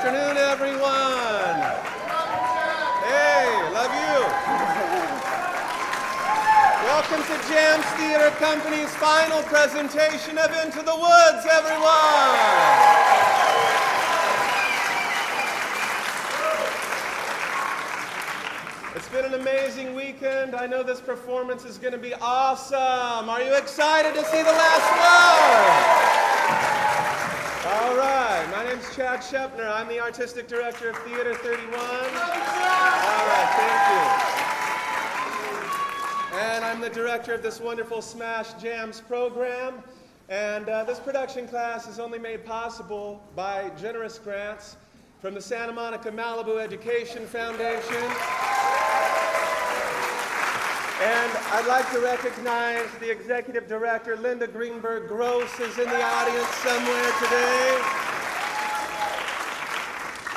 afternoon, everyone. Hey, love you. Welcome to Jams Theater Company's final presentation of Into the Woods, everyone. It's been an amazing weekend. I know this performance is going to be awesome. Are you excited to see the last one? All right, my name's Chad Shepner. I'm the Artistic Director of Theater 31. All right, thank you. And I'm the director of this wonderful Smash Jams program. And this production class is only made possible by generous grants from the Santa Monica Malibu Education Foundation. And I'd like to recognize the executive director, Linda Greenberg Gross, is in the audience somewhere today.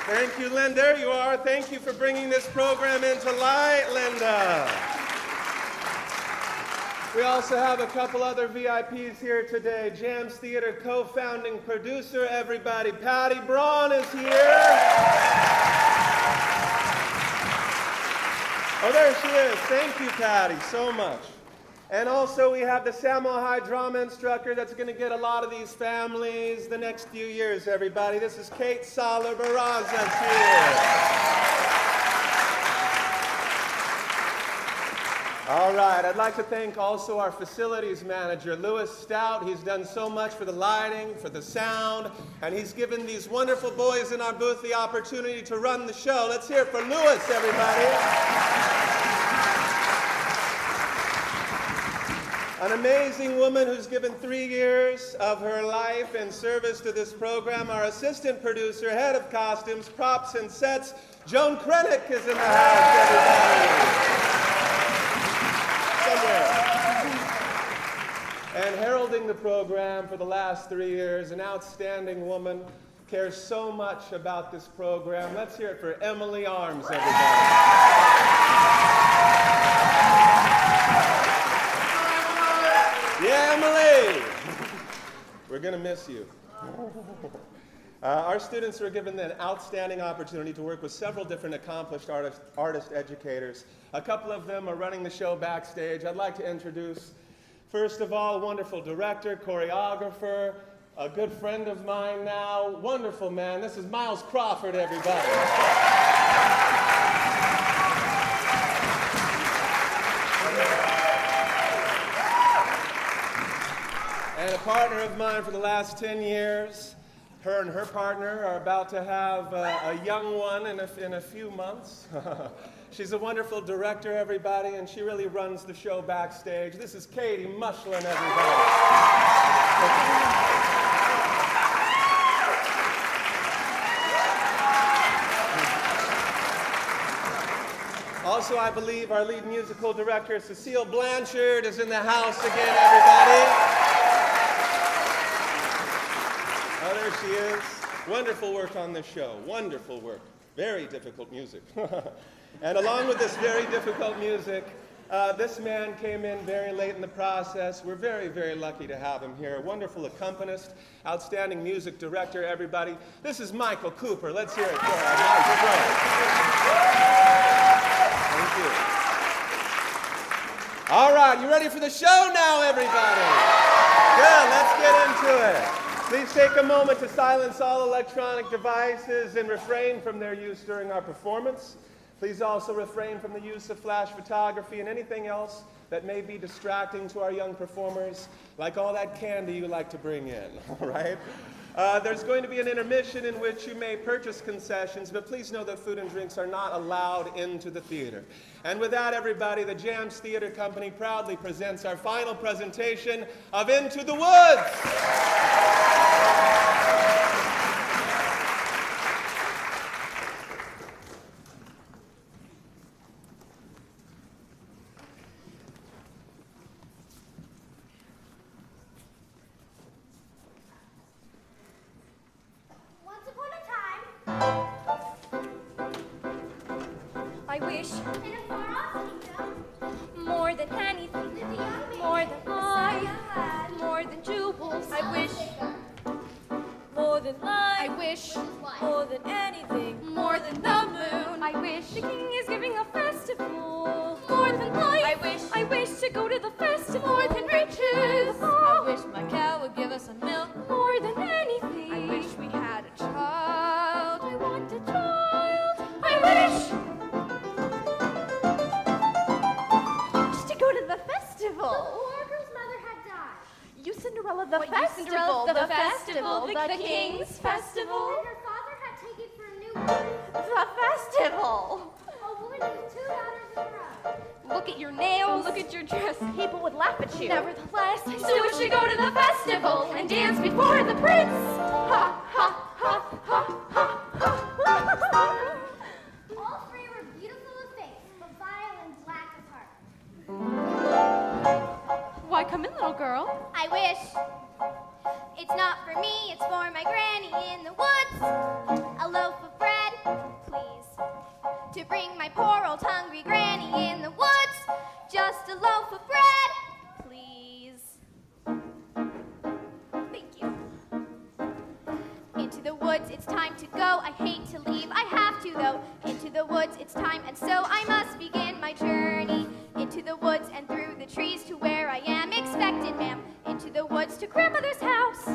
Thank you, Linda. There you are. Thank you for bringing this program into light, Linda. We also have a couple other VIPs here today. Jams Theater co-founding producer, everybody. Patty Braun is here. Oh, there she is. Thank you, Patty, so much. And also we have the Samuel High drama instructor that's going to get a lot of these families the next few years, everybody. This is Kate Saller-Barraza's here. All right, I'd like to thank also our facilities manager, Louis Stout. He's done so much for the lighting, for the sound, and he's given these wonderful boys in our booth the opportunity to run the show. Let's hear it for Louis, everybody. An amazing woman who's given 3 years of her life in service to this program, our assistant producer, head of costumes, props, and sets, Joan Krennick is in the house, everybody. And heralding the program for the last 3 years, an outstanding woman, cares so much about this program. Let's hear it for Emily Arms, everybody. Yeah, Emily! We're going to miss you. Our students were given an outstanding opportunity to work with several different accomplished artist educators. A couple of them are running the show backstage. I'd like to introduce, first of all, wonderful director, choreographer, a good friend of mine now, wonderful man. This is Miles Crawford, everybody. And a partner of mine for the last 10 years. Her and her partner are about to have a young one in a few months. She's a wonderful director, everybody, and she really runs the show backstage. This is Katie Mushlin, everybody. Also, I believe our lead musical director, Cecile Blanchard, is in the house again, everybody. Oh, there she is. Wonderful work on this show. Wonderful work. Very difficult music. And along with this very difficult music, this man came in very late in the process. We're very, very lucky to have him here. A wonderful accompanist, outstanding music director, everybody. This is Michael Cooper. Let's hear it for him. Thank you. All right, you ready for the show now, everybody? Good, let's get into it. Please take a moment to silence all electronic devices and refrain from their use during our performance. Please also refrain from the use of flash photography and anything else that may be distracting to our young performers, like all that candy you like to bring in, all right? There's going to be an intermission in which you may purchase concessions, but please know that food and drinks are not allowed into the theater. And with that, everybody, the Jams Theater Company proudly presents our final presentation of Into the Woods! I wish more than anything, more than I, more than jewels. I wish more than love. Cinderella, the What, you festival, Cinderella, the the festival, festival, the King's Festival, And her father had taken for a new woman. the festival. A woman with 2 daughters in a row. Look at your nails. Look at your dress. People would laugh at you. Nevertheless, I still wish to go to the festival and dance before the prince. Ha, ha, ha, ha, ha, ha. All 3 were beautiful of face, but vile and black of heart. Why, come in, little girl. I wish. It's not for me, it's for my granny in the woods. A loaf of bread, please. To bring my poor old hungry granny in the woods. Just a loaf of bread, please. Thank you. Into the woods, it's time to go. I hate to leave, I have to though. Into the woods, it's time, and so I must begin my journey. Into the woods and through the trees to where I am expected, ma'am. Into the woods to grandmother's house.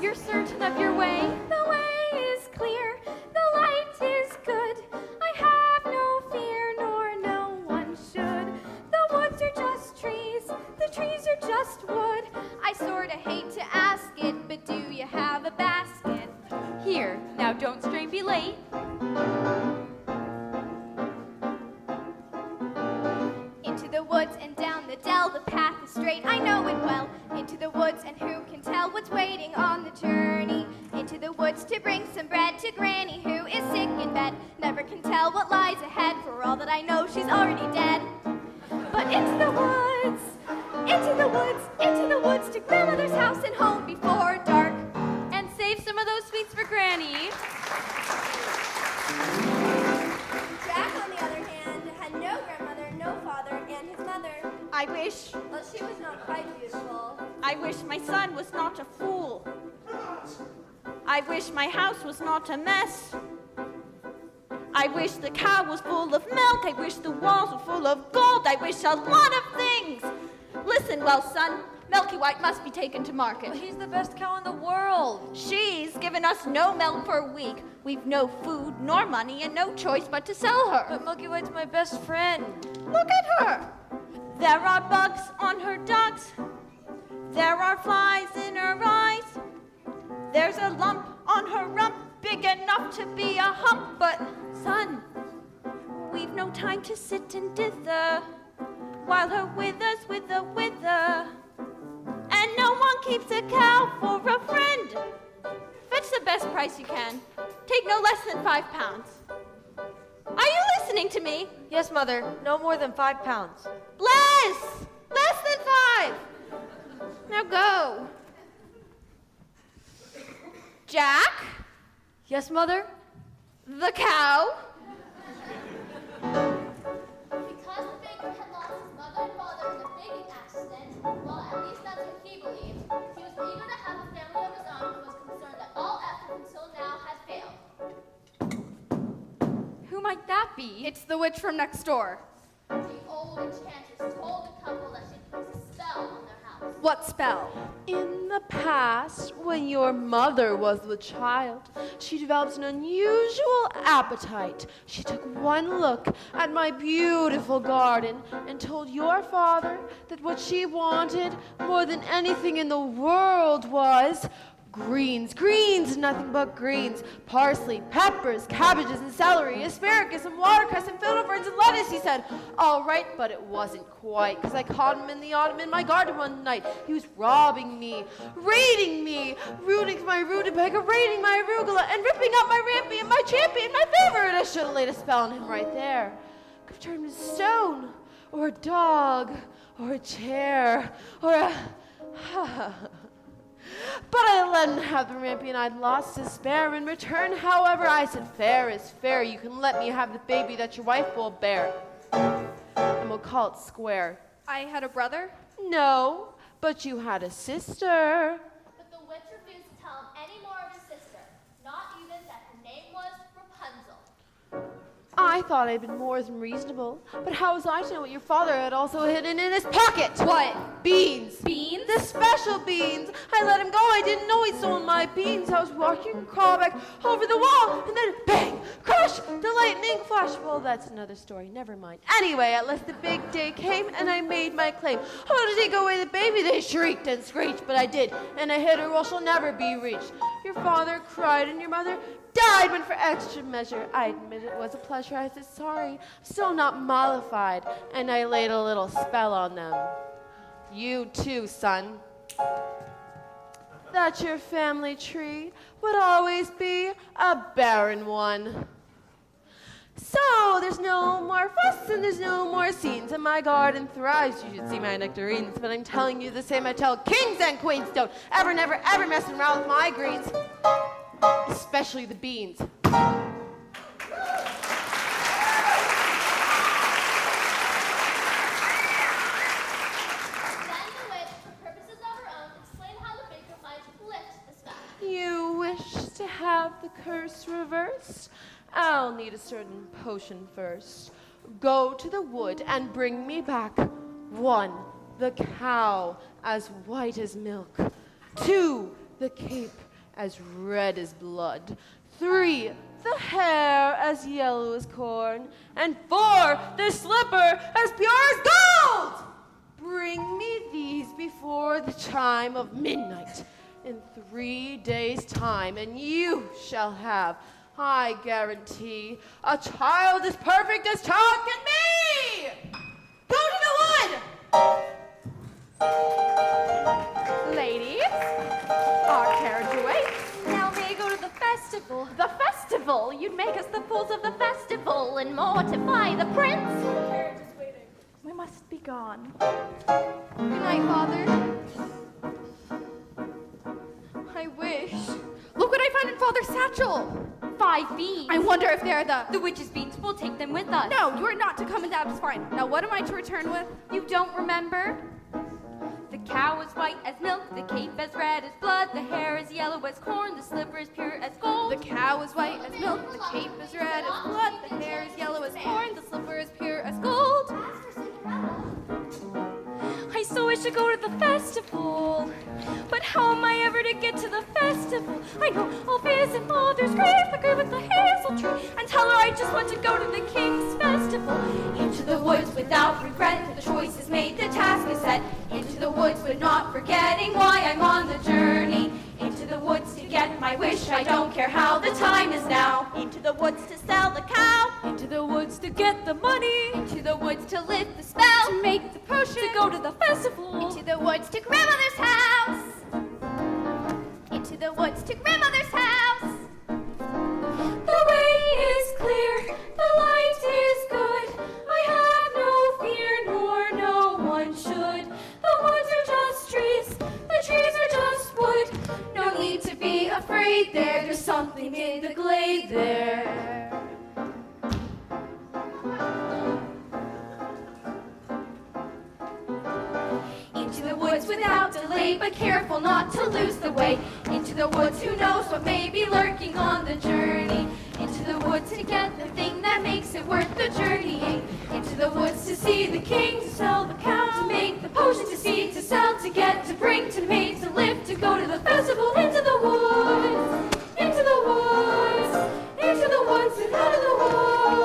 You're certain of your way? The way is clear, the light is good. I have no fear, nor no one should. The woods are just trees, the trees are just wood. I sorta hate to ask it, but do you have a basket? Here, now don't strain, be late. Into the woods and down the dell, the path is straight, I know it well. Into the woods, and who can tell what's waiting on the journey? Into the woods to bring some bread to Granny, who is sick in bed. Never can tell what lies ahead, for all that I know, she's already dead. But into the woods, into the woods, into the woods to grandmother's house and home before dark. And save some of those sweets for Granny. Jack, on the other hand, had no grandmother, no father, and his mother. I wish, Well, she was not quite beautiful. I wish my son was not a fool. I wish my house was not a mess. I wish the cow was full of milk. I wish the walls were full of gold. I wish a lot of things. Listen, well, son, Milky White must be taken to market. He's the best cow in the world. She's given us no milk for a week. We've no food nor money and no choice but to sell her. But Milky White's my best friend. Look at her. There are bugs on her ducks. There are flies in her eyes. There's a lump on her rump big enough to be a hump. But, son, we've no time to sit and dither while her withers with a wither. And no one keeps a cow for a friend. Fetch the best price you can. Take no less than 5 pounds. Are you listening to me? Yes, Mother. No more than 5 pounds. Less! Less than 5! Now go. Jack, Yes, Mother? the cow. Because the baker had lost his mother and father in a baking accident, well, at least that's what he believed, he was eager to have a family of his own and was concerned that all effort until now had failed. Who might that be? It's the witch from next door. The old enchantress told the couple that she'd placed a spell on their house. What spell? In the past, when your mother was the child, she developed an unusual appetite. She took one look at my beautiful garden and told your father that what she wanted more than anything in the world was greens, greens, nothing but greens. Parsley, peppers, cabbages, and celery, asparagus, and watercress, and fiddle ferns, and lettuce. He said, all right, but it wasn't quite, because I caught him in the autumn in my garden one night. He was robbing me, raiding me, rooting my rutabaga, raiding my arugula, and ripping up my rampion, my champion, my favorite. I should have laid a spell on him right there. Could have turned him to stone, or a dog, or a chair, or a... But I let him have the rampion. I'd lost despair. In return, however, I said, fair is fair. You can let me have the baby that your wife will bear. And we'll call it square. I had a brother. No, but you had a sister. But the witch refused to tell him any more of his sister, not even that her name was Rapunzel. I thought I'd been more than reasonable, but how was I to know what your father had also hidden in his pocket? What? Beans. Beans? The special beans. I let him go. I didn't know he'd stolen my beans. I was watching him crawl back over the wall, and then bang, crash, the lightning flash. Well, that's another story. Never mind. Anyway, at last the big day came, and I made my claim. Oh, to take away the baby, they shrieked and screeched, but I did, and I hid her while she'll never be reached. Your father cried, and your mother died, but for extra measure, I admit it was a pleasure. I said sorry, I'm still not mollified, and I laid a little spell on them. You too, son. That your family tree would always be a barren one. So there's no more fuss and there's no more scenes, and my garden thrives. You should see my nectarines, but I'm telling you the same I tell kings and queens. Don't ever, never, ever messing around with my greens, especially the beans. You wish to have the curse reversed? I'll need a certain potion first. Go to the wood and bring me back 1, the cow as white as milk. 2, the cape as red as blood. 3, the hair as yellow as corn. And 4, the slipper as pure as gold. Bring me these before the chime of midnight in 3 days' time, and you shall have, I guarantee, a child as perfect as child can be! Go to the wood! Ladies, our carriage awaits. Now may go to the festival. The festival? You'd make us the fools of the festival and mortify the prince. The carriage is waiting. We must be gone. Good night, Father. I wish. Look what I found in Father's satchel. 5 beans. I wonder if they're The witch's beans. We'll take them with us. No, you are not to come, and that is fine. Now, what am I to return with? You don't remember? The cow is white as milk, the cape as red as blood, the hair is yellow as corn, the slipper is pure as gold. The cow is white as milk, the cape is red as blood, the hair is yellow as corn, the slipper is pure as gold. I so wish to go to the festival, but how am I ever to get to the festival? I know I'll visit Mother's grave, agree with the hazel tree, and tell her I just want to go to the king's festival. Into the woods without regret, the choice is made, the task is set. Into the woods but not forgetting why I'm on the journey. Into the woods to get my wish, I don't care how the time is now. Into the woods to sell the cow. Into the woods to get the money. Into the woods to lift the spell, To make the potion. To go to the festival. into the woods to grandmother's house. Into the woods to grandmother's house. The way is clear, the light is good. I have no fear, nor no one should. The woods are just trees, the trees are just wood. No need to be afraid there, there's something in the glade there. Into the woods without delay, but careful not to lose the way. Into the woods, who knows what may be lurking on the journey. Into the woods to get the thing that makes it worth the journeying. Into the woods to see the king, to sell the cow, to make the potion, to seed, to sell, to get, to bring, to make, to lift, to go to the festival. Into the woods, into the woods, into the woods and out of the woods,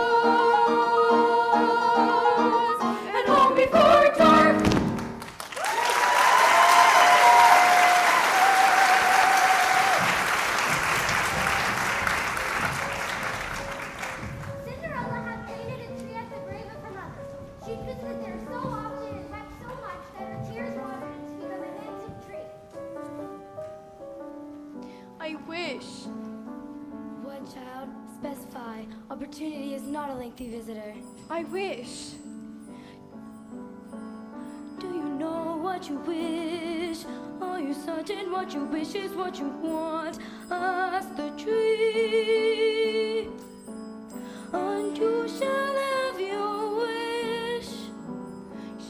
and home before dark. Cinderella had painted a tree at the grave of her mother. She'd visited there so often and wept so much that her tears watered into the romantic tree. I wish. What, child? Specify. Opportunity is not a lengthy visitor. I wish. Do you know what you wish? Are you certain what you wish is what you want? Ask the tree, and you shall have your wish.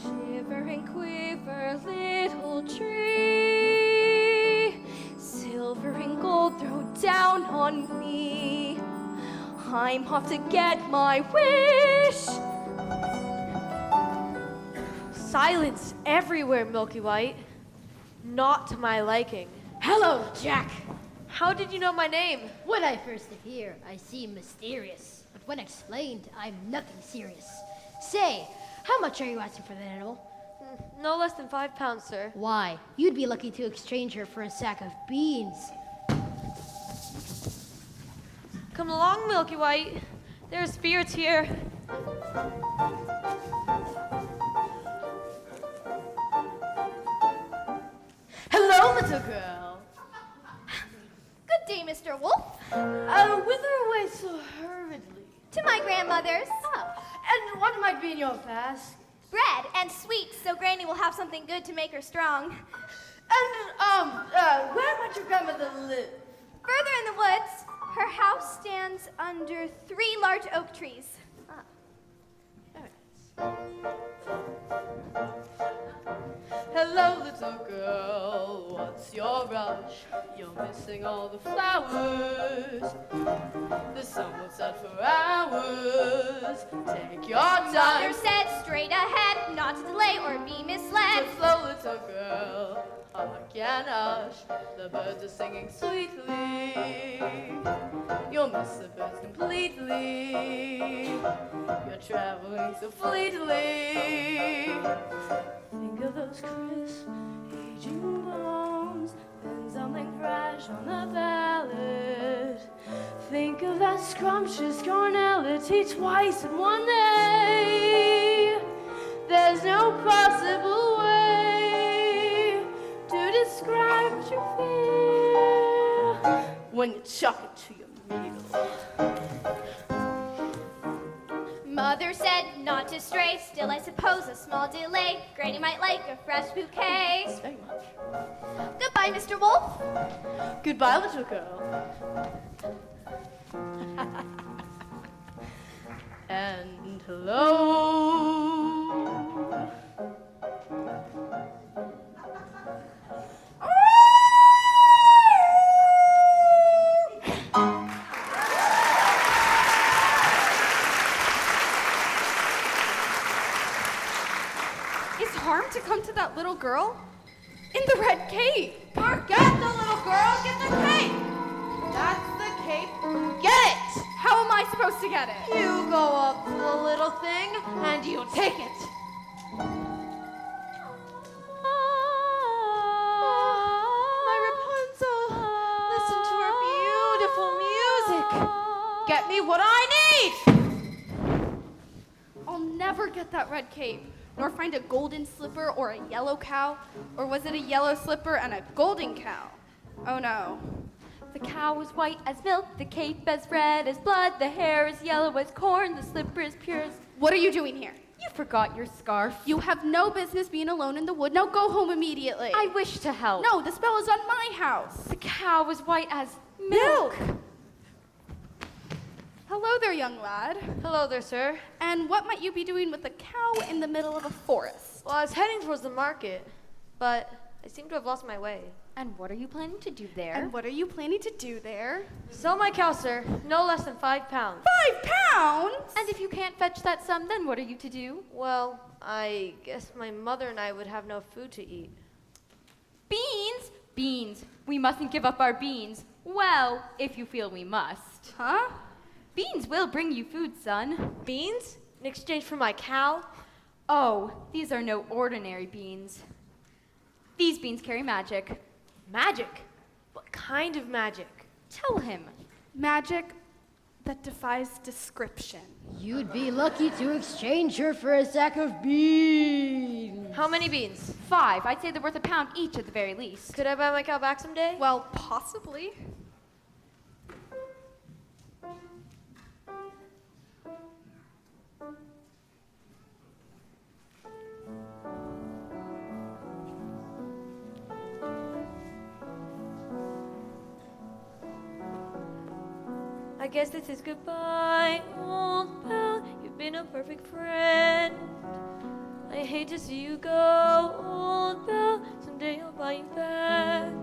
Shiver and quiver, little tree. Silver and gold throw down on me. I'm off to get my wish. Silence everywhere, Milky White. Not to my liking. Hello, Jack. How did you know my name? When I first appear, I seem mysterious. But when explained, I'm nothing serious. Say, how much are you asking for that animal? No less than 5 pounds, sir. Why, you'd be lucky to exchange her for a sack of beans. Come along, Milky White. There are spirits here. Hello, little girl. Good day, Mr. Wolf. Whither away so hurriedly? To my grandmother's. And what might be in your fast? Bread and sweets, so Granny will have something good to make her strong. And, where might your grandmother live? Further in the woods, her house stands under 3 large oak trees. Hello, little girl. What's your rush? You're missing all the flowers. The sun will set for hours. Take your Mother time. said straight ahead, not to delay or be misled. Slow, little girl. Hark and hush. The birds are singing sweetly. You'll miss the birds completely. You're traveling so fleetly. Think of those crisp, aging bones, then something fresh on the palate. Think of that scrumptious carnality twice in one day. There's no possible way to describe what you feel when you chuck it to your meal. Mother said not to stray, still I suppose a small delay. Granny might like a fresh bouquet. Thanks very much. Goodbye, Mr. Wolf. Goodbye, little girl. And hello. Is harm to come to that little girl? In the red cape. Forget the little girl, get the cape! That's the cape. Get it! How am I supposed to get it? You go up to the little thing and you take it. My Rapunzel, listen to her beautiful music. Get me what I need. I'll never get that red cape, nor find a golden slipper or a yellow cow. Or was it a yellow slipper and a golden cow? Oh no. The cow is white as milk, the cape as red as blood, the hair is yellow as corn, the slipper is pure as... What are you doing here? You forgot your scarf. You have no business being alone in the wood. Now go home immediately. I wish to help. No, the spell is on my house. The cow is white as milk. Hello there, young lad. Hello there, sir. And what might you be doing with a cow in the middle of a forest? Well, I was heading towards the market, but I seem to have lost my way. And what are you planning to do there? And what are you planning to do there? Sell my cow, sir. No less than 5 pounds. 5 pounds? And if you can't fetch that sum, then what are you to do? Well, I guess my mother and I would have no food to eat. Beans? Beans. We mustn't give up our beans. Well, if you feel we must. Huh? Beans will bring you food, son. Beans? In exchange for my cow? Oh, these are no ordinary beans. These beans carry magic. Magic? What kind of magic? Tell him. Magic that defies description. You'd be lucky to exchange her for a sack of beans. How many beans? 5. I'd say they're worth £1 each at the very least. Could I buy my cow back someday? Well, possibly. I guess this is goodbye, old pal. You've been a perfect friend. I hate to see you go, old pal. Someday I'll buy you back.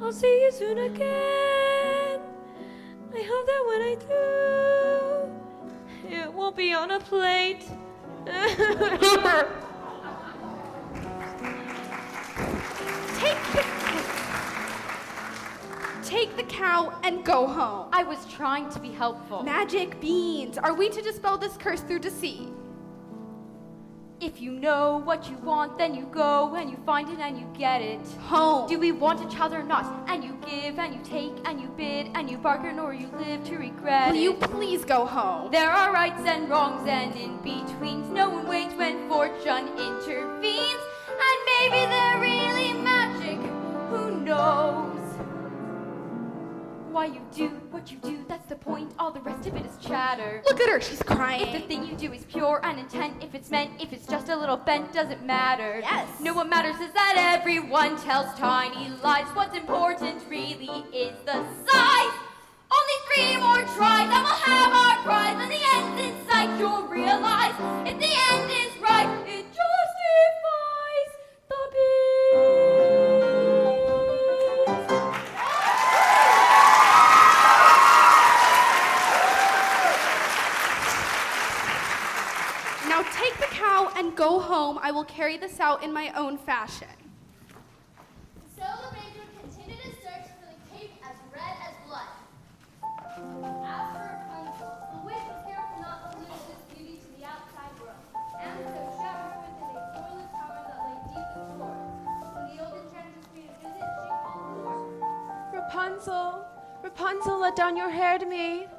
I'll see you soon again. I hope that when I do, it won't be on a plate. Take the cow and go home. I was trying to be helpful. Magic beans. Are we to dispel this curse through deceit? If you know what you want, then you go and you find it and you get it. Home. Do we want a child or not? And you give and you take and you bid and you bargain or you live to regret Will it. you please go home? There are rights and wrongs and in-betweens. No one waits when fortune intervenes. And maybe they're really magic. Who knows? Why you do what you do, that's the point. All the rest of it is chatter. Look at her, she's crying. If the thing you do is pure and intent, if it's meant, if it's just a little bent, doesn't matter. Yes. No, what matters is that everyone tells tiny lies. What's important really is the size. Only 3 more tries and we'll have our prize. When the end's in sight, you'll realize if the end is right, it justifies the beast. Now take the cow and go home. I will carry this out in my own fashion. So the baker continued his search for the cape as red as blood. As for Rapunzel, the witch was careful not to lose this beauty to the outside world, and so shut her within a toilet tower that lay deep in the forest. When the old enchantress paid a visit, she called forth. Rapunzel, Rapunzel, let down your hair to me.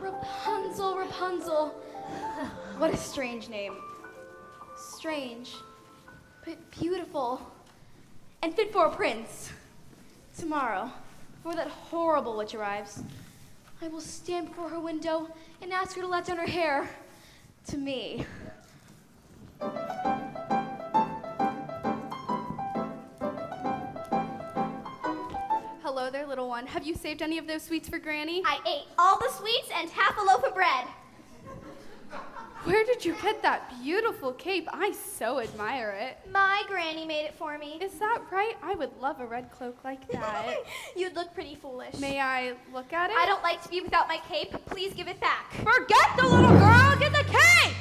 Rapunzel, Rapunzel. What a strange name. Strange, but beautiful. And fit for a prince. Tomorrow, before that horrible witch arrives, I will stand before her window and ask her to let down her hair to me. Hello there, little one. Have you saved any of those sweets for Granny? I ate all the sweets and half a loaf of bread. Where did you get that beautiful cape? I so admire it. My granny made it for me. Is that right? I would love a red cloak like that. You'd look pretty foolish. May I look at it? I don't like to be without my cape. Please give it back. Forget the little girl, get the cape!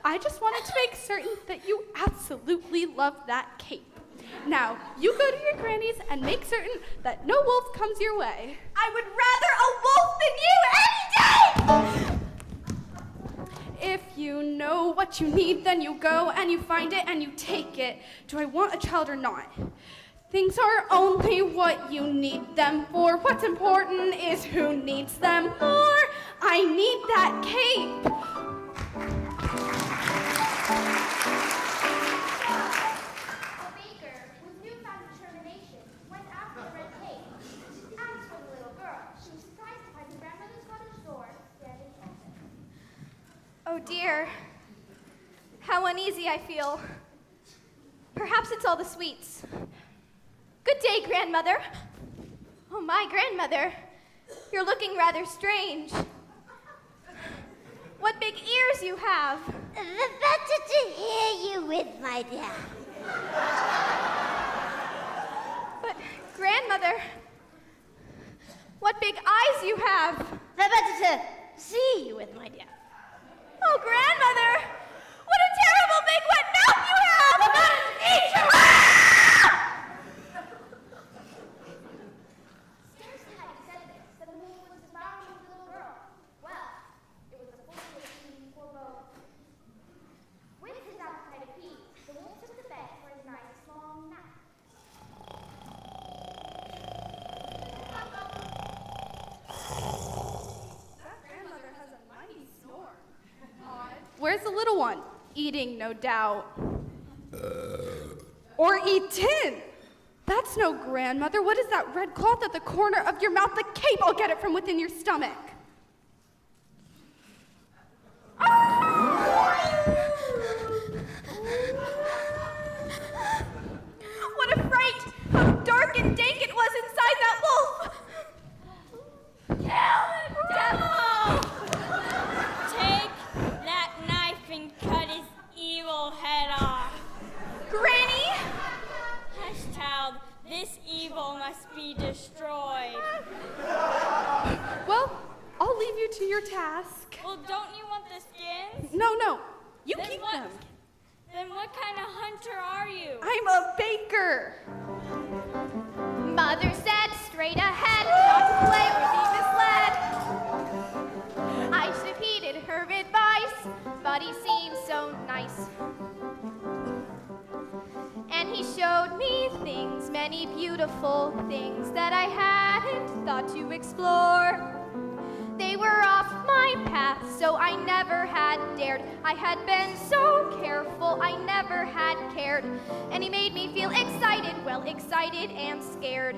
I just wanted to make certain that you absolutely love that cape. Now, you go to your granny's and make certain that no wolf comes your way. I would rather a wolf than you any day! If you know what you need, then you go and you find it and you take it. Do I want a child or not? Things are only what you need them for. What's important is who needs them more. I need that cape. A baker, with newfound determination, went after the red cape. As for the little girl, she was surprised to find her grandmother's cottage door standing open. Oh dear, how uneasy I feel. Perhaps it's all the sweets. Good day, grandmother. Oh, my grandmother, you're looking rather strange. What big ears you have. The better to hear you with, my dear. But, grandmother, what big eyes you have. The better to see you with, my dear. Oh, grandmother, what a terrible big wet mouth you have. Eat your Scarcely had he said this, that the wolf was devouring the little girl. Well, it was a full evening forebode. With his appetite appeased, the wolf took to bed for his nice long nap. That grandmother has a mighty Eating, no doubt. Or eat tin. That's no grandmother. What is that red cloth at the corner of your mouth? The cape. I'll get it from within your stomach. What a fright! How dark and dank it was inside that wolf! Kill him! Devil! Take that knife and cut his evil head off. Granny! Hush, child. This evil must be destroyed. Well, I'll leave you to your task. Well, don't you want the skins? No. You Then keep what- them. Then what kind of hunter are you? I'm a baker. Mother said straight ahead, not to play or be misled. I should have heeded her advice, but he seemed so nice. And he showed me things, many beautiful things that I hadn't thought to explore. They were off my path, so I never had dared. I had been so careful, I never had cared. And he made me feel excited, well, excited and scared.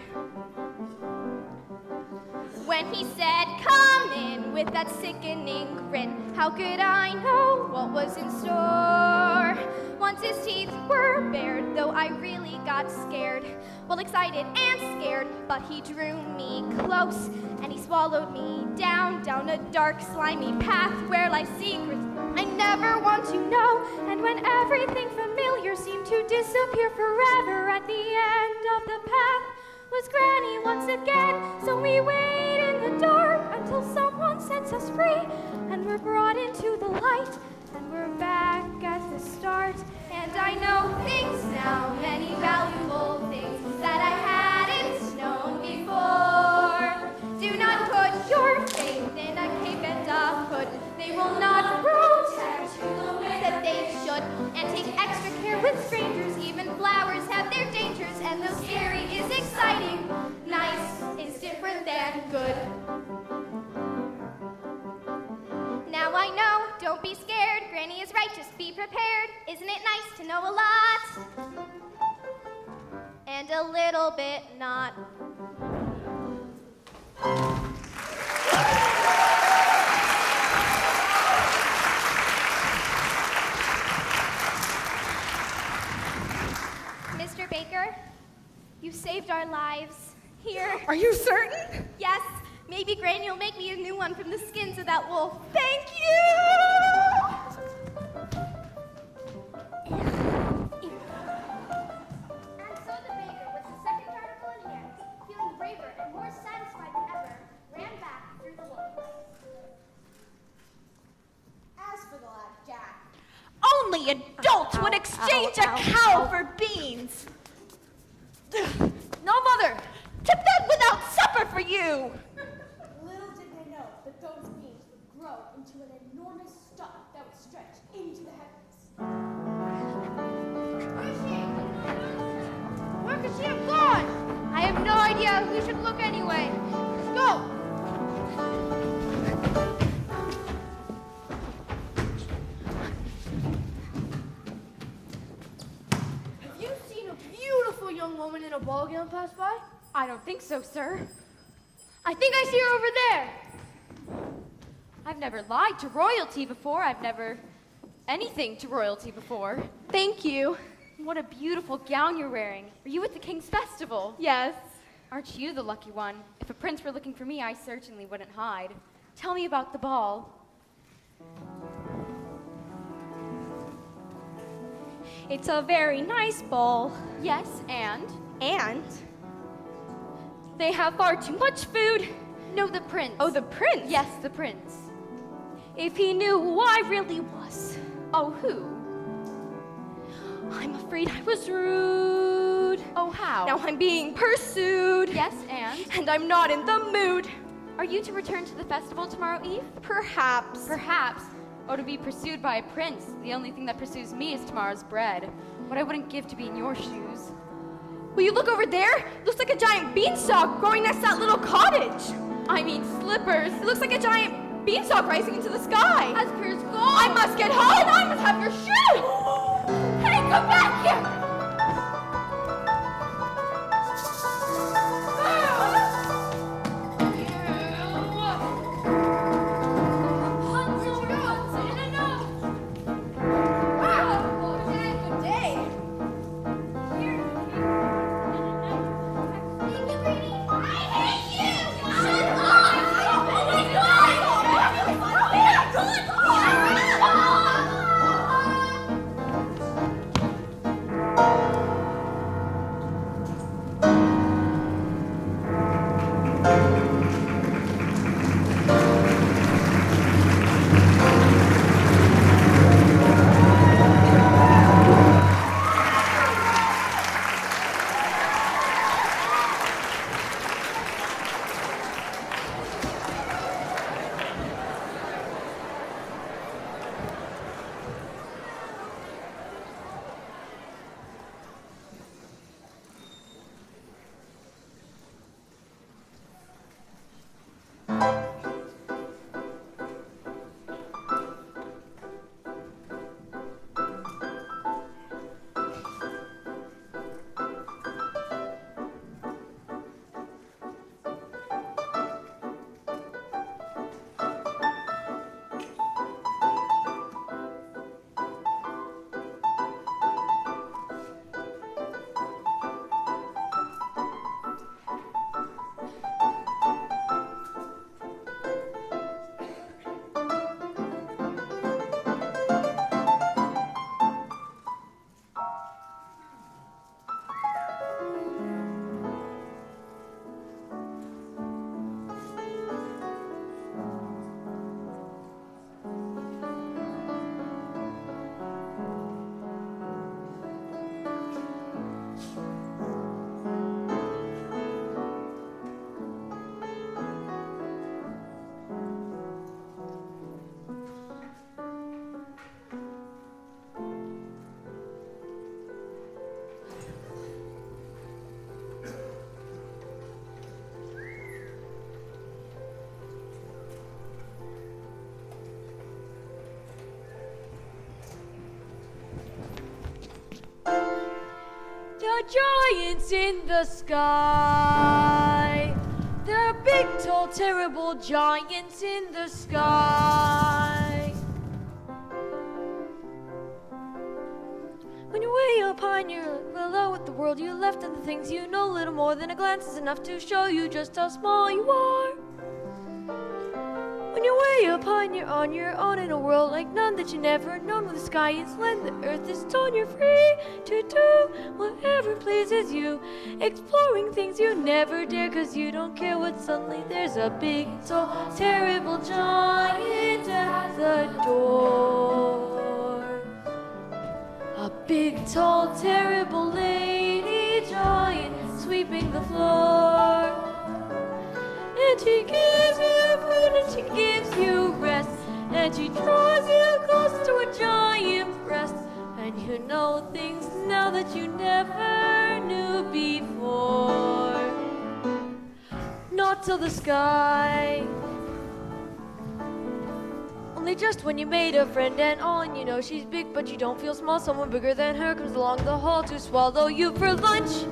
When he said, come in, with that sickening grin, how could I know what was in store? Once his teeth were bared, though I really got scared. Well, excited and scared, but he drew me close, and he swallowed me down a dark, slimy path where lie secrets I never want to know. And when everything familiar seemed to disappear forever, at the end of the path was Granny once again. So we wait in the dark until someone sets us free, and we're brought into the light, and we're back at the start. And I know things now, many valuable things that I hadn't known before. Do not put your faith in a cape and a hood. They will not protect you the way that they should. And take extra care with strangers. Even flowers have their dangers. And though scary is exciting, nice is different than good. Now I know, don't be scared. Granny is right, just be prepared. Isn't it nice to know a lot? And a little bit not. Mr. Baker, you saved our lives. Here. Are you certain? Yes. Maybe Granny will make me a new one from the skins of that wolf. Thank you! And so the baker, with the second article in hand, feeling braver and more satisfied than ever, ran back through the woods. As for the lad Jack, Only adults would exchange a cow for beans. No, Mother. To bed without supper for you. Little did they know that those beans would grow into an enormous stalk that would stretch into the heavens. Where is she? Where could she have gone? I have no idea. We should look anyway. Let's go. Have you seen a beautiful young woman in a ball gown pass by? I don't think so, sir. I think I see her over there. I've never lied to royalty before. I've never anything to royalty before. Thank you. What a beautiful gown you're wearing. Are you at the King's Festival? Yes. Aren't you the lucky one? If a prince were looking for me, I certainly wouldn't hide. Tell me about the ball. It's a very nice ball. Yes, and? And they have far too much food. No, the prince. Oh, the prince? Yes, the prince. If he knew who I really was. Oh, who? I'm afraid I was rude. Oh, how? Now I'm being pursued. Yes, and? And I'm not in the mood. Are you to return to the festival tomorrow eve? Perhaps. Perhaps. Oh, to be pursued by a prince. The only thing that pursues me is tomorrow's bread. What I wouldn't give to be in your shoes. Will you look over there? It looks like a giant beanstalk growing next to that little cottage. I mean slippers. It looks like a giant beanstalk rising into the sky. As Pierce gone. I must get home. And I must have your shoe. Hey, come back here. Giants in the sky. There are big, tall, terrible giants in the sky. When you're way up high and you're below with the world you left and the things you know, little more than a glance is enough to show you just how small you are. When you're way up high and you're on your own in a world like none that you never known, where the sky is land, the earth is torn, you're free to do whatever pleases you, exploring things you never dare, cause you don't care what suddenly there's a big, tall, terrible giant at the door. A big, tall, terrible lady giant sweeping the floor. And she gives you food and she gives you rest, and she draws you close to a giant breast, and you know things now that you never knew before. Not till the sky. Only just when you made a friend and all, and you know she's big but you don't feel small, someone bigger than her comes along the hall to swallow you for lunch.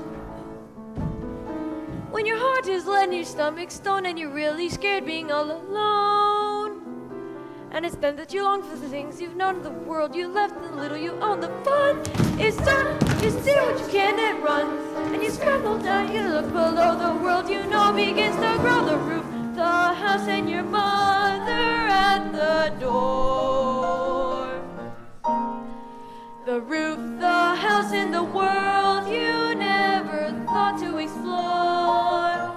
When your heart is lead and your stomach stone and you're really scared being all alone. And it's then that you long for the things you've known, the world you left, the little you own. The fun is done, you steal what you can and run, and you scramble down, you look below. The world you know begins to grow. The roof, the house, and your mother at the door. The roof, the house, and the world you never thought to explore.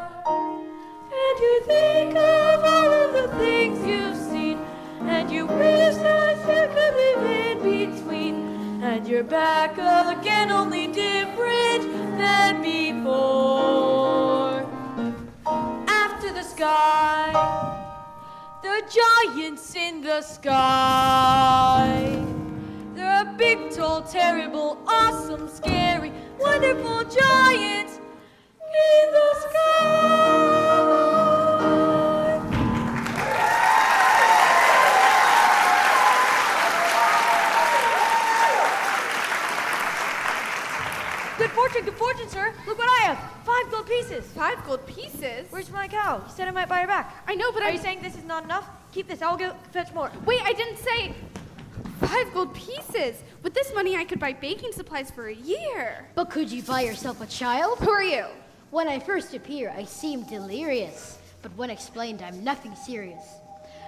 And you think of all of the things you've seen, and you wish that you could live in between. And you're back again, only different than before. After the sky, the giants in the sky. There are big, tall, terrible, awesome, scary, wonderful giants in the sky. Good fortune, sir. Look what I have. 5 gold pieces. 5 gold pieces? Where's my cow? You said I might buy her back. I know, but Are you saying this is not enough? Keep this. I'll go fetch more. Wait, I didn't say 5 gold pieces. With this money, I could buy baking supplies for a year. But could you buy yourself a child? Who are you? When I first appear, I seem delirious. But when explained, I'm nothing serious.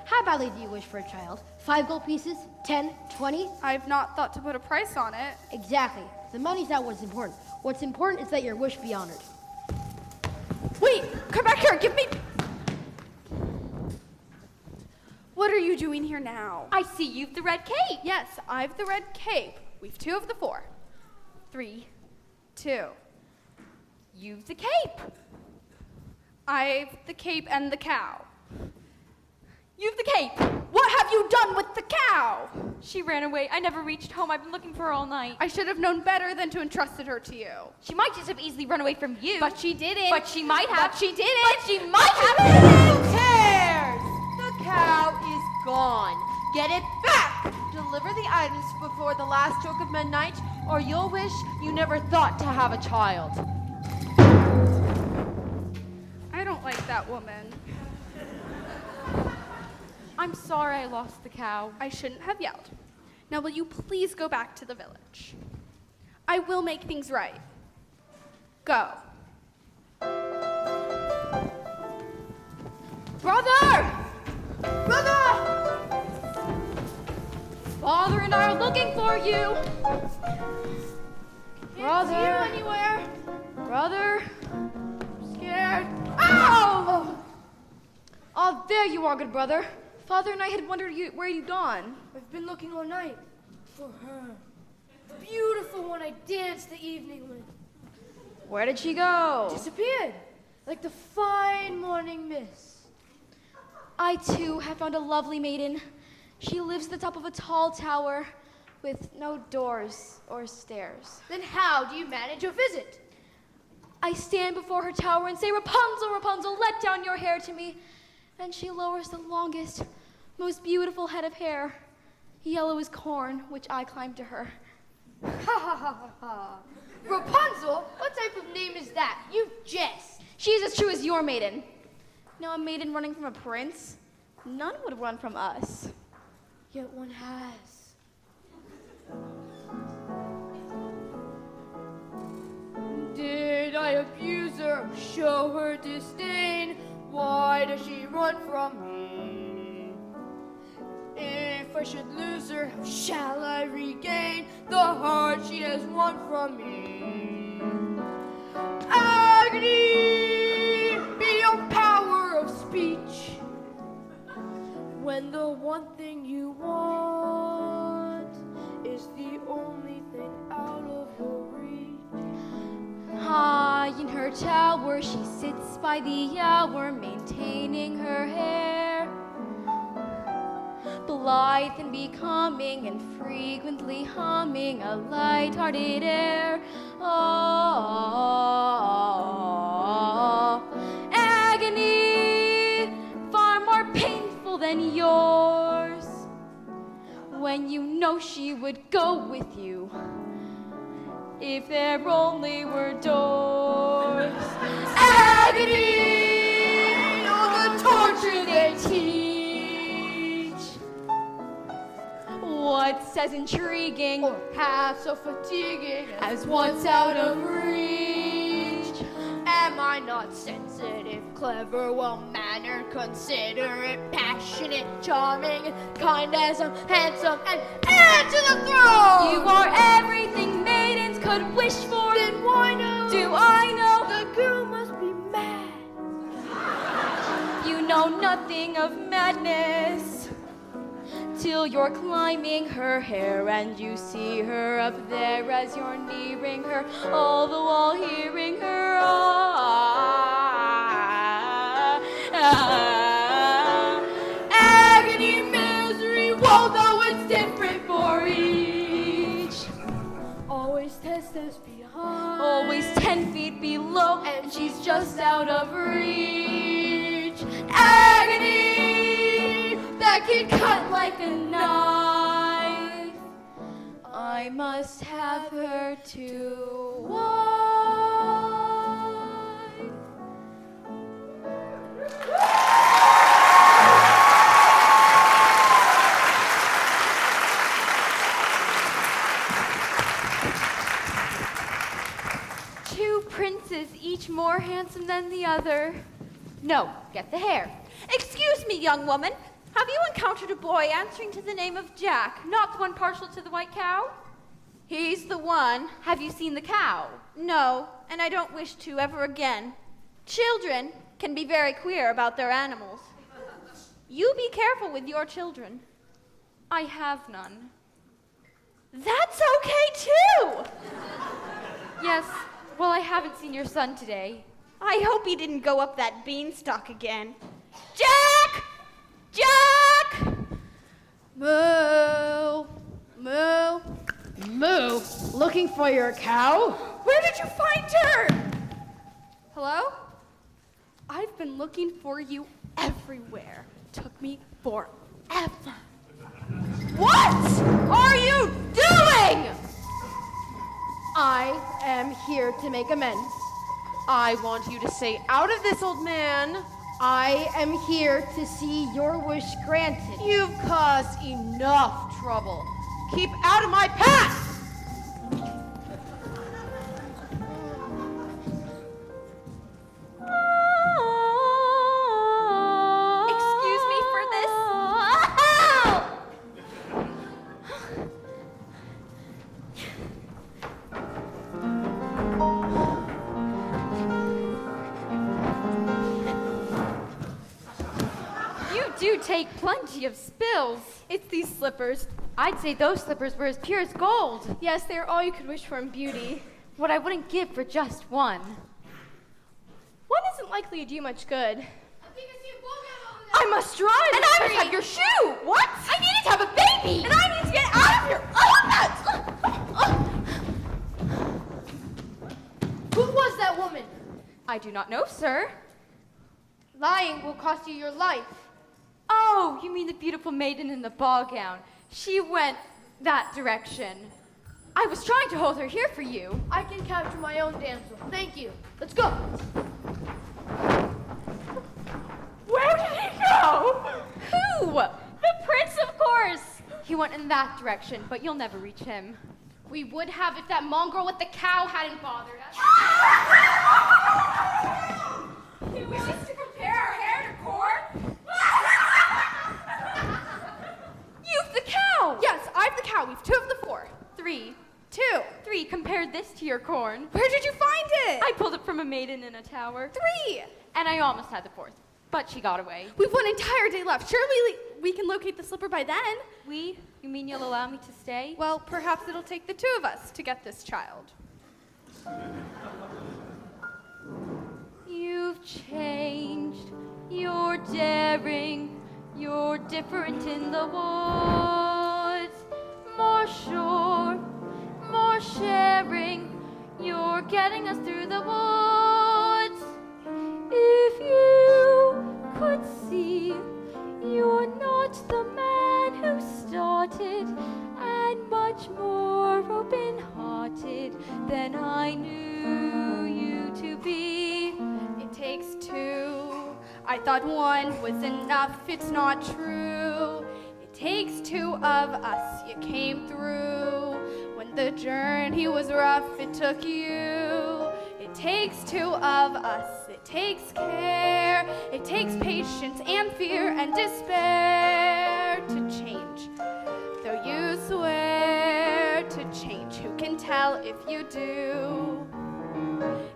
How badly do you wish for a child? 5 gold pieces? 10? 20? I've not thought to put a price on it. Exactly. The money's not what's important. What's important is that your wish be honored. Wait, come back here. Give me... What are you doing here now? I see you've the red cape. Yes, I've the red cape. We've 2 of the 4. 3, 2. You've the cape. I've the cape and the cow. You've the cape. What have you done with the cow? She ran away. I never reached home. I've been looking for her all night. I should have known better than to entrusted her to you. She might just have easily run away from you. But she didn't. But she might have. But she didn't. But she might have. Who cares? The cow is gone. Get it back. Deliver the items before the last stroke of midnight, or you'll wish you never thought to have a child. I don't like that woman. I'm sorry I lost the cow. I shouldn't have yelled. Now will you please go back to the village? I will make things right. Go. Brother! Brother! Father and I are looking for you. Brother. Can't see you anywhere. Brother. I'm scared. Ow! Oh, there you are, good brother. Father and I had wondered where you'd gone. I've been looking all night for her. The beautiful one I danced the evening with. Where did she go? Disappeared, like the fine morning mist. I, too, have found a lovely maiden. She lives at the top of a tall tower with no doors or stairs. Then how do you manage a visit? I stand before her tower and say, Rapunzel, Rapunzel, let down your hair to me. And she lowers the longest, most beautiful head of hair, yellow as corn, which I climb to her. Ha ha ha ha ha. Rapunzel? What type of name is that? You jest. She is as true as your maiden. Now a maiden running from a prince, none would run from us. Yet one has. Did I abuse her, show her disdain? Why does she run from me? If I should lose her, how shall I regain the heart she has won from me? Agony, beyond power of speech. When the one thing you want is the only thing out of your reach. High in her tower, she sits by the hour, maintaining her hair. Blithe and becoming, and frequently humming a light-hearted air. Oh, agony, far more painful than yours. When you know she would go with you, if there only were doors. Agony, oh, the torture they teach. What's as intriguing Or half so fatiguing as what's out of reach? Am I not sensitive, clever, well-mannered, considerate, passionate, charming, kind as I'm handsome, and heir to the throne? You are everything maidens could wish for. Then why no? Do I know? The girl must be mad. You know nothing of madness till you're climbing her hair and you see her up there as you're nearing her, all the while hearing her. Agony, misery, woe, though it's different for each. Always 10 steps behind. Always 10 feet below, and she's just out of reach. Agony that can cut like a knife. I must have her to walk. two princes, each more handsome than the other. No, get the hair. Excuse me, young woman. Have you encountered a boy answering to the name of Jack? Not the one partial to the white cow? He's the one. Have you seen the cow? No, and I don't wish to ever again. Children can be very queer about their animals. You be careful with your children. I have none. That's okay, too! Yes, well, I haven't seen your son today. I hope he didn't go up that beanstalk again. Jack! Jack! Moo! Moo! Moo, looking for your cow? Where did you find her? Hello? I've been looking for you everywhere. Took me forever. What are you doing? I am here to make amends. I want you to stay out of this, old man. I am here to see your wish granted. You've caused enough trouble. Keep out of my path! Excuse me for this? You do take plenty of spills. It's these slippers. I'd say those slippers were as pure as gold. Yes, they're all you could wish for in beauty. What I wouldn't give for just one. One isn't likely to do much good. I must drive. And I must have your shoe. What? I needed to have a baby. And I need to get out of here. Who was that woman? I do not know, sir. Lying will cost you your life. Oh, you mean the beautiful maiden in the ball gown. She went that direction. I was trying to hold her here for you. I can capture my own damsel. Thank you. Let's go. Where did he go? Who? The prince, of course. He went in that direction, but you'll never reach him. We would have if that mongrel with the cow hadn't bothered us. He wants to compare our hair to corn? You've the cow! Yes, I've the cow. We've two of the four. Three. Two. Three, compared this to your corn. Where did you find it? I pulled it from a maiden in a tower. Three. And I almost had the fourth, but she got away. We've one entire day left. Surely we can locate the slipper by then. We? You mean you'll allow me to stay? Well, perhaps it'll take the two of us to get this child. You've changed. You're daring. You're different in the woods. More sure, more sharing. You're getting us through the woods. If you could see, you're not the man who started, and much more open-hearted than I knew you to be. It takes two. I thought one was enough. It's not true. It takes two of us. You came through. When the journey was rough, it took you. It takes two of us. It takes care. It takes patience and fear and despair to change. Though you swear to change, who can tell if you do?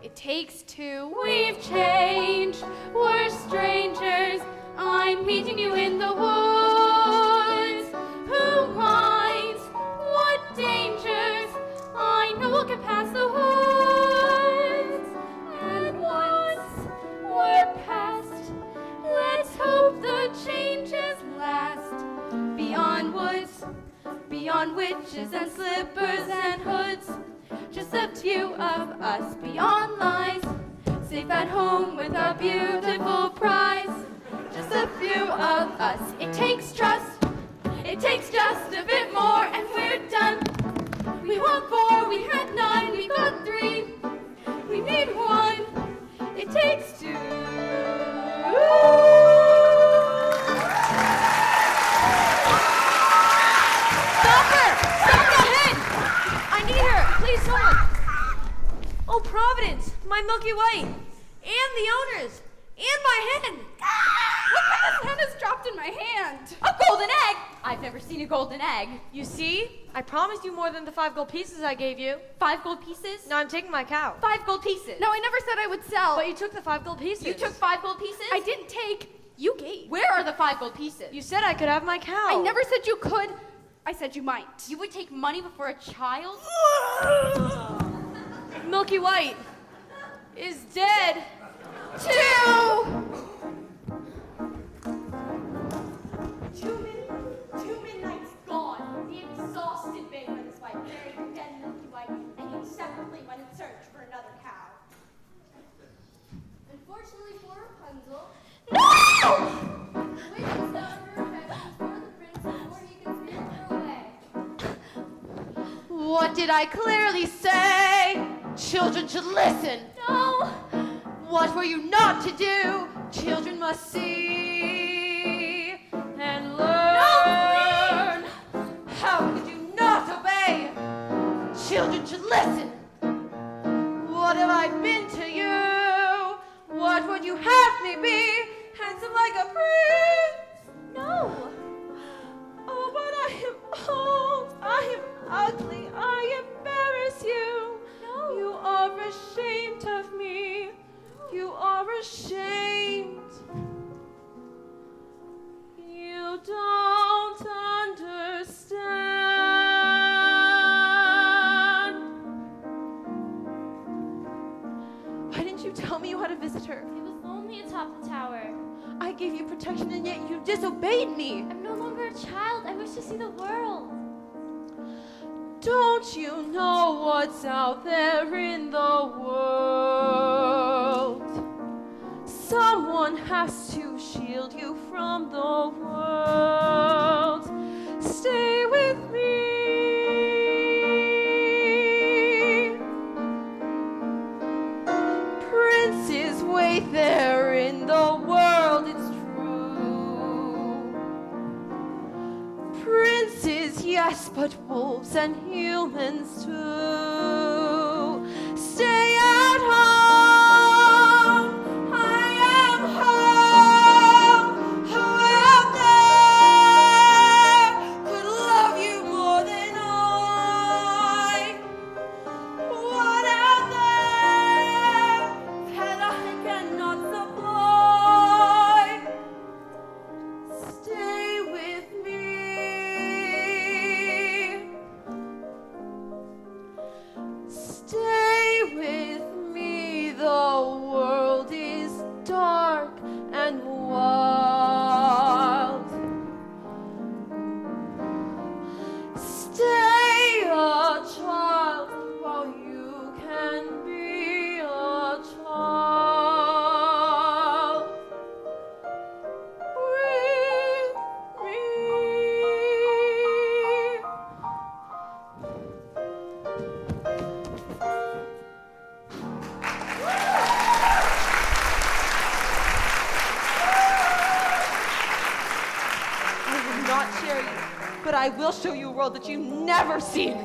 It takes two. We've changed. We're strangers. I'm meeting you in the woods. Who minds what dangers? I know we'll get past the woods. And once we're past, let's hope the changes last. Beyond woods, beyond witches and slippers and hoods. Just a few of us beyond lies, safe at home with our beautiful prize. Just a few of us. It takes trust. It takes just a bit more and we're done. We want four, we had nine, we got three. We need one. It takes two. Stop her! Stop that hen! I need her! Please, someone! Oh, Providence, my Milky White, and the owners, and my hen. Look what this hen has dropped in my hand. A golden egg! I've never seen a golden egg. You see? I promised you more than the 5 gold pieces I gave you. 5 gold pieces? No, I'm taking my cow. 5 gold pieces. No, I never said I would sell. But you took the 5 gold pieces. You took 5 gold pieces? I didn't take. You gave. Where are the 5 gold pieces? You said I could have my cow. I never said you could. I said you might. You would take money before a child? Milky White is dead. 2! 2 midnights gone. The exhausted babe and his wife buried the dead Milky White, and he separately went in search for another cow. Unfortunately for Rapunzel, No! the witch discovered her affection for the prince before he could steal her away. What did I clearly say? Children should listen. No. What were you not to do? Children must see and learn. How could you not obey? Children should listen. What have I been to you? What would you have me be? Handsome like a prince? No. Oh, but I am old. I am ugly. I embarrass you. No. You are ashamed of me. You are ashamed. You don't understand. Why didn't you tell me you had a visitor? It was lonely atop the tower. I gave you protection and yet you disobeyed me. I'm no longer a child. I wish to see the world. Don't you know what's out there in the world? Someone has to shield you from the world. Stay with me. Princes wait there in the world, it's true. Princes, yes, but wolves and humans too. Stay at home. I am home. Who out there could love you more than I? What out there that I cannot supply? Stay with me. Stay with me. The world is dark and wild. Stay a child while you can be a child. With me. I will not share you, but I will show you a world that you've never seen.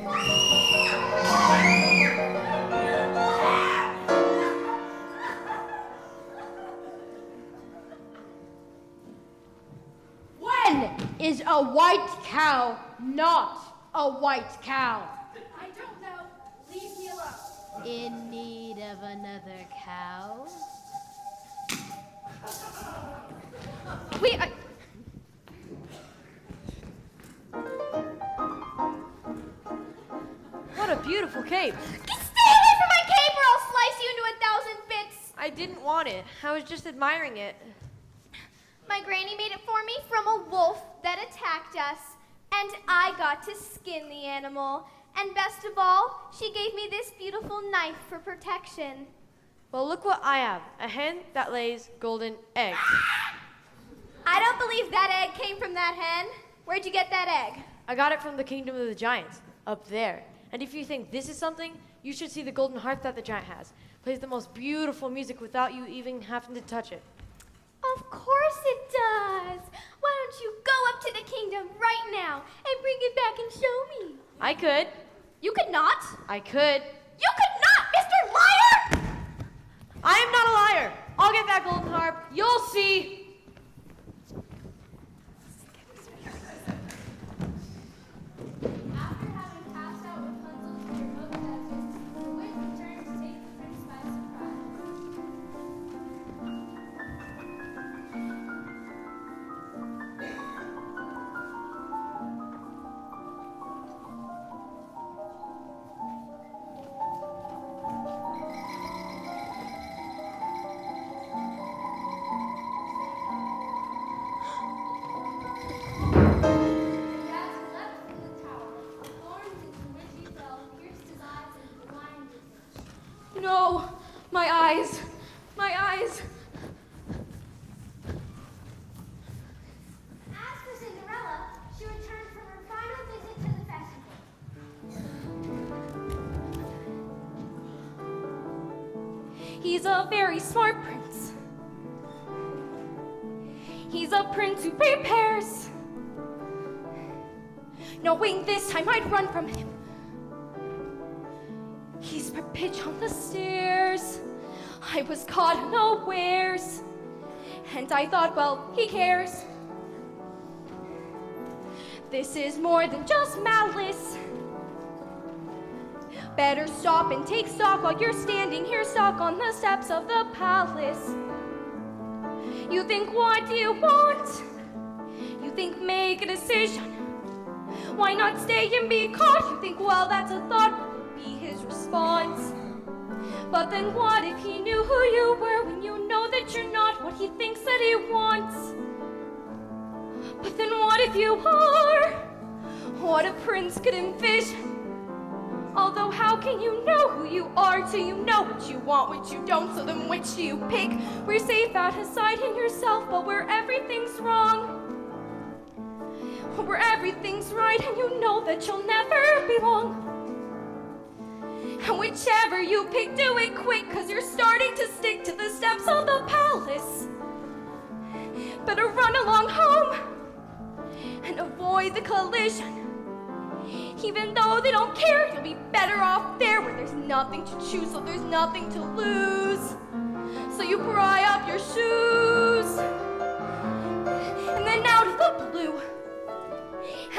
When is a white cow not a white cow? I don't know. Leave me alone. In need of another cow? Wait, What a beautiful cape. Stay away from my cape or I'll slice you into 1,000 bits. I didn't want it. I was just admiring it. My granny made it for me from a wolf that attacked us, and I got to skin the animal. And best of all, she gave me this beautiful knife for protection. Well, look what I have. A hen that lays golden eggs. I don't believe that egg came from that hen. Where'd you get that egg? I got it from the kingdom of the giants, up there. And if you think this is something, you should see the golden harp that the giant has. Plays the most beautiful music without you even having to touch it. Of course it does. Why don't you go up to the kingdom right now and bring it back and show me? I could. You could not. I could. You could not, Mr. Liar! see. After having passed out Rapunzel to the remote desert, the witch returned to take the prince by surprise. As he leapt from the tower, thorns into which he fell pierced his eyes and blinded him. No, my eyes, my eyes. As for Cinderella, she returned from her final visit to the festival. He's a very smart prince. He's a prince who prepares, knowing this time I'd run from him. He's put pitch on the stairs. I was caught unawares, and I thought, well, he cares. This is more than just malice. Better stop and take stock while you're standing here stuck on the steps of the palace. You think, what do you want? You think, make a decision. Why not stay and be caught? You think, well, that's a thought. What would be his response? But then what if he knew who you were when you know that you're not what he thinks that he wants? But then what if you are what a prince could envision? Although how can you know who you are till you know what you want, what you don't, so then which do you pick? We're safe out inside in yourself, but where everything's wrong, where everything's right and you know that you'll never be wrong. And whichever you pick, do it quick, cause you're starting to stick to the steps of the palace. Better run along home and avoid the collision. Even though they don't care, you'll be better off there where there's nothing to choose, so there's nothing to lose. So you pry up your shoes, and then out of the blue,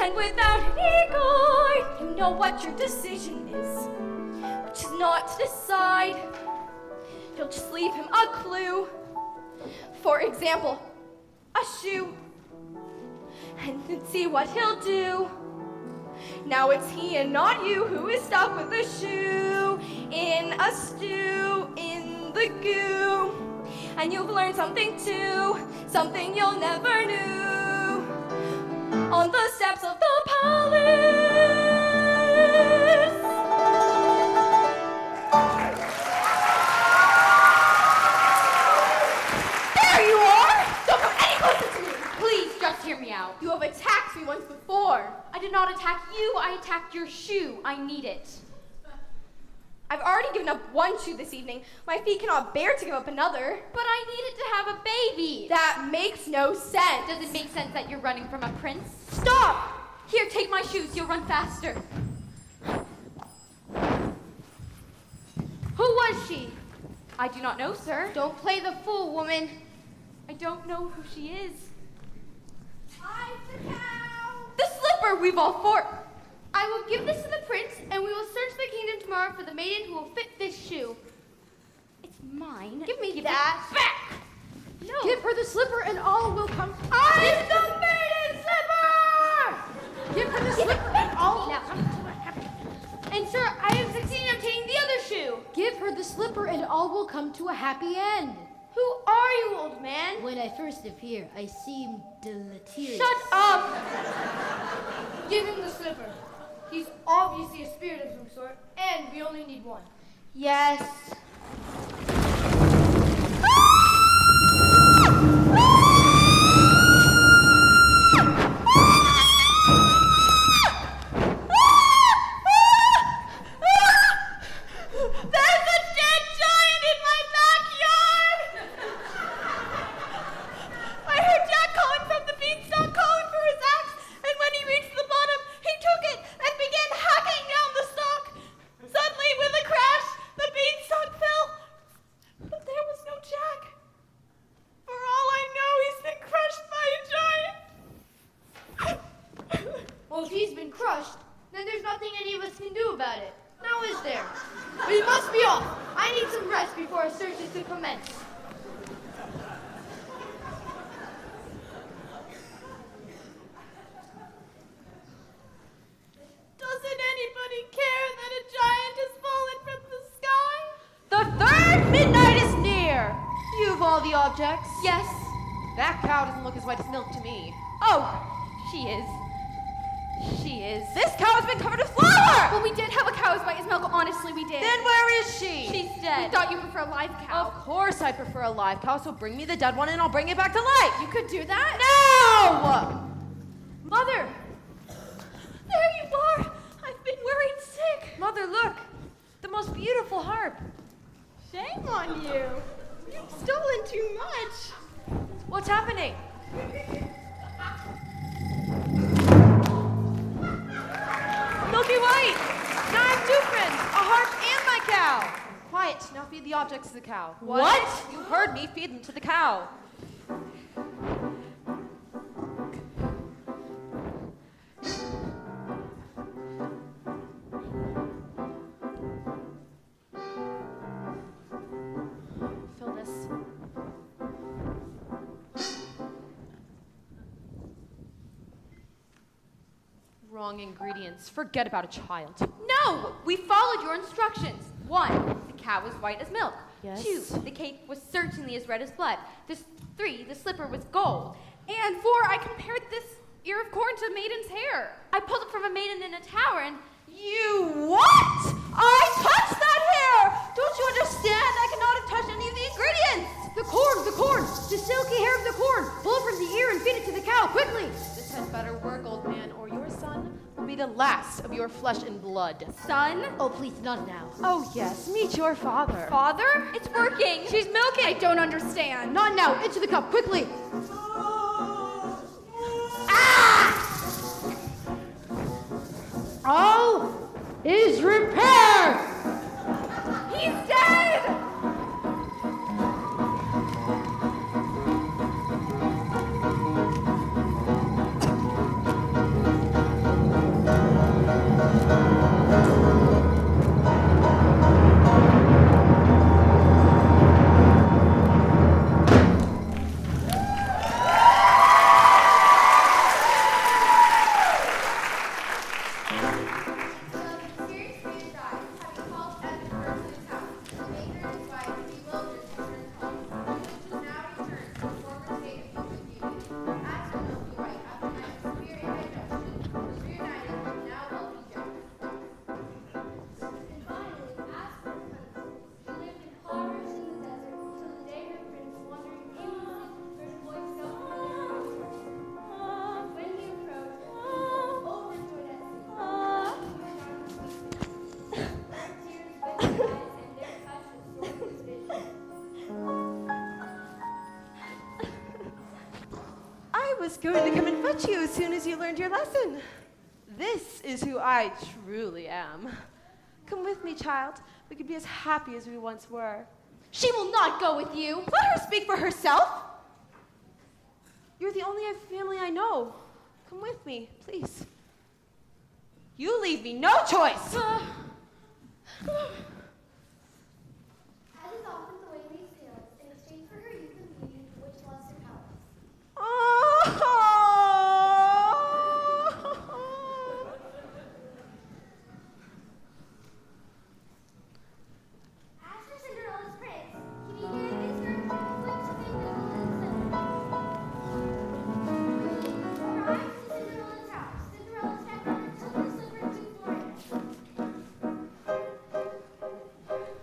and without any guide, you know what your decision is, which is not to decide. You'll just leave him a clue. For example, a shoe, and then see what he'll do. Now it's he and not you who is stuck with a shoe in a stew in the goo. And you've learned something too, something you'll never knew. On the steps of the palace. There you are! Don't come any closer to me! Please, just hear me out. You have attacked me once before. I did not attack you, I attacked your shoe. I need it. I've already given up one shoe this evening. My feet cannot bear to give up another. But I needed to have a baby. That makes no sense. Does it make sense that you're running from a prince? Stop! Here, take my shoes. You'll run faster. Who was she? I do not know, sir. Don't play the fool, woman. I don't know who she is. I'm the cow. The slipper we've all fought. I will give this to the prince, and we will search the kingdom tomorrow for the maiden who will fit this shoe. It's mine. Give me that. Back! No. Give her the slipper and all will come. I'm the maiden slipper! Give her the slipper and all will Now. come to a happy. And sir, I have succeeded in obtaining the other shoe. Give her the slipper and all will come to a happy end. Who are you, old man? When I first appear, I seem deleterious. Shut up! Give him the slipper. He's obviously a spirit of some sort, and we only need one. Yes. There's a dead giant in my backyard! I heard Jack calling from the beanstalk, calling for his axe, and when he reached the bottom, he took it and began hacking down the stalk. Suddenly, with a crash, the beanstalk before our search is to commence. Doesn't anybody care that a giant has fallen from the sky? The third midnight is near. You've all the objects. Yes. That cow doesn't look as white as milk to me. Oh, she is. She is. This cow has been covered with flour! Well, we did have a cow as white as milk. Honestly, we did. Then where is she? She's We dead. thought you prefer a live cow. Of course I prefer a live cow, so bring me the dead one and I'll bring it back to life. You could do that? No! Mother! There you are! I've been worried sick. Mother, look. The most beautiful harp. Shame on you. You've stolen too much. What's happening? Milky White! Now I have two friends, a harp and my cow. Quiet, now feed the objects to the cow. What? You heard me, feed them to the cow. Fill this. Wrong ingredients. Forget about a child. No, we followed your instructions. 1, the cow was white as milk. Yes. 2, the cake was certainly as red as blood. 3, the slipper was gold. And 4, I compared this ear of corn to maiden's hair. I pulled it from a maiden in a tower and You what? I touched that hair! Don't you understand? I cannot have touched any of the ingredients! The corn, the silky hair of the corn. Pull it from the ear and feed it to the cow, quickly. This had better work, old man, or your son will be the last of your flesh and blood. Son? Oh, please, not now. Oh, yes, meet your father. Father? it's working. She's milking! I don't understand. Not now, into the cup, quickly. All is repaired. He's dead! I was going to come and fetch you as soon as you learned your lesson. This is who I truly am. Come with me, child. We could be as happy as we once were. She will not go with you. Let her speak for herself. You're the only family I know. Come with me, please. You leave me no choice. As is often the way in these tales, in exchange for her youth and beauty, the witch lost her powers. As for Cinderella's prince, can you hear his version of which thing that arrived in Cinderella's house. Cinderella stepped on her, took her slipper to Florida.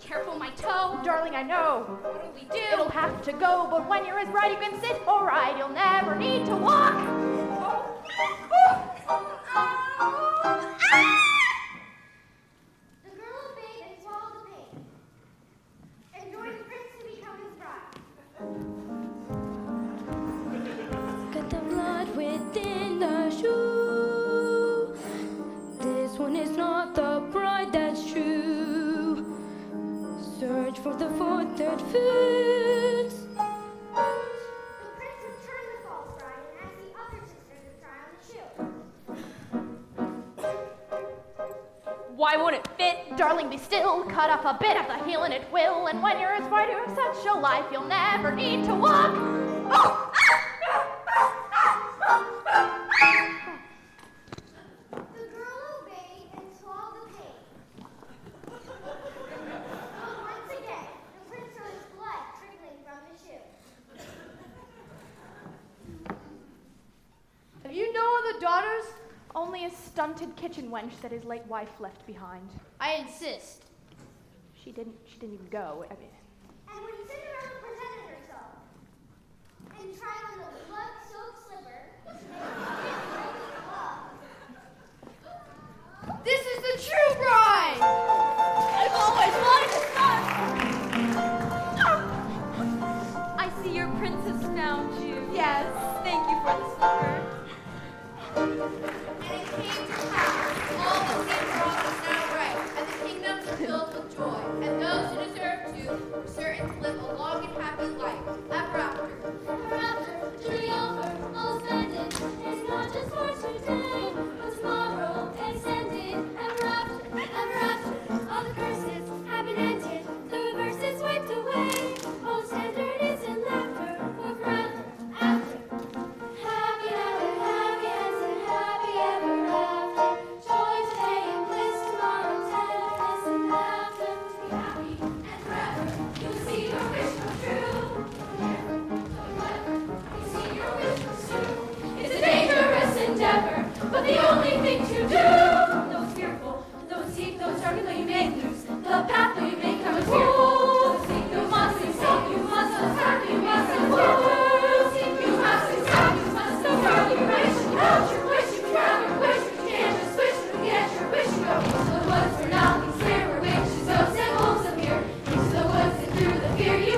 Careful, my toe. Darling, I know. What do we do? It'll have to go, but when you're as right, you can sit or ride. You'll never need to walk. The girl obeyed and swallowed the pain, and joined the prince to become his bride. Got the blood within the shoe. This one is not the bride that's true. Search for the foot that fits. The prince returned the false bride and asked the other sisters to try on the shoe. Why won't it fit? darling, be still. Cut off a bit of the heel and it will. And when you're inspired to have such a life, you'll never need to walk. Oh! The girl obeyed and swallowed the pain. But once again, the prince saw his blood trickling from the shoe. Have you no other daughters? Only a stunted kitchen wench that his late wife left behind. I insist. She didn't even go. I mean, And when Cinderella presented herself and tried on the blood-soaked slipper, this is the true bride! I've always wanted to I see your princess found you. Yes, thank you for the slipper. And it came to pass, all that seemed wrong was now right, and the kingdoms were filled with joy, and those who deserved to were certain to live a long and happy life, ever after. ever after, journey over, all is mended. It's not just for today, but tomorrow extended. Ever after, all the curses have been ended. The reverse is wiped away. All tenderness and laughter for forever after. Happy ever, happy as and happy ever after. Joy today and bliss tomorrow, tenderness and laughter. To be happy and forever, you will see your wish come true. You see your wish come true. It's a dangerous endeavor, but the only thing to do. Though it's fearful, though it's deep, though it's dark, though you may lose the path, though you may come as fearful. Though it's deep, you must stop, you must attack, you must endure. You must stop, you must endure. You wish, you want your wish, you grab your wish, but you can't just wish, forget your wish. You go into the woods where nothing's there, where witches, ghosts, and wolves appear. Into the woods and through the fear you